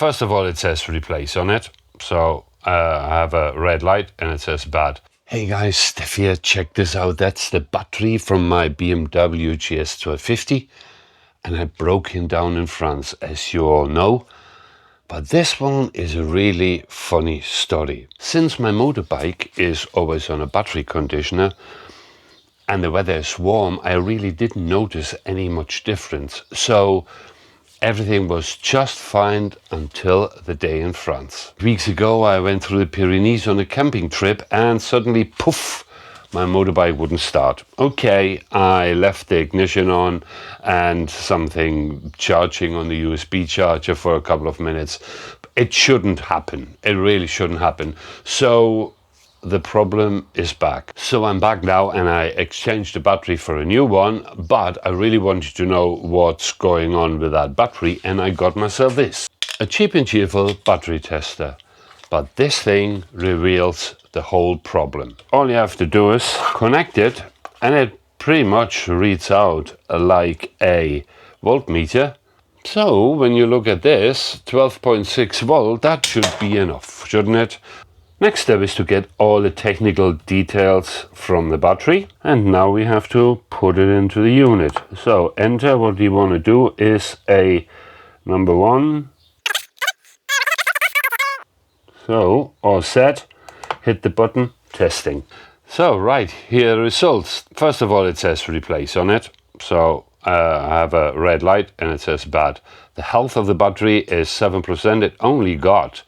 First of all, it says replace on it. So I have a red light and it says bad. Hey guys, Steph here, check this out. That's the battery from my BMW GS250 and I broke him down in France, as you all know. But this one is a really funny story. Since my motorbike is always on a battery conditioner and the weather is warm, I really didn't notice any much difference. So everything was just fine until the day in France. Weeks ago I went through the Pyrenees on a camping trip and suddenly, poof, my motorbike wouldn't start. Okay, I left the ignition on and something charging on the USB charger for a couple of minutes. It shouldn't happen. It really shouldn't happen. So the problem is back. So I'm back now and I exchanged the battery for a new one, but I really wanted to know what's going on with that battery and I got myself this. A cheap and cheerful battery tester. But this thing reveals the whole problem. All you have to do is connect it and it pretty much reads out like a voltmeter. So when you look at this, 12.6 volt, that should be enough, shouldn't it? Next step is to get all the technical details from the battery, and now we have to put it into the unit. So enter. What we want to do is a number 1. So all set, hit the button, testing. So right, here are the results. First of all, it says replace on it. So I have a red light and it says bad. The health of the battery is 7%. It only got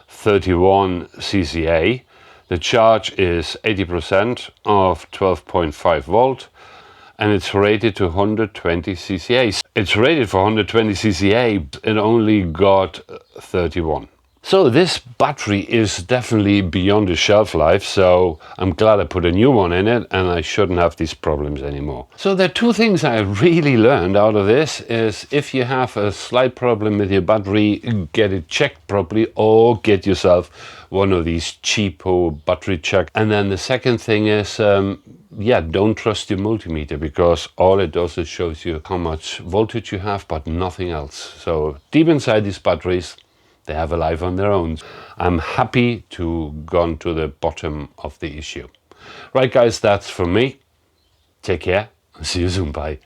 31 CCA. The charge is 80% of 12.5 volt and it's rated to 120 CCA. It's rated for 120 CCA, it only got 31. So this battery is definitely beyond the shelf life, so I'm glad I put a new one in it and I shouldn't have these problems anymore. So there are two things I really learned out of this is if you have a slight problem with your battery, get it checked properly or get yourself one of these cheapo battery checks. And then the second thing is, don't trust your multimeter because all it does is shows you how much voltage you have but nothing else. So deep inside these batteries, they have a life on their own. I'm happy to gone to the bottom of the issue. Right guys, that's from me. Take care and see you soon. Bye.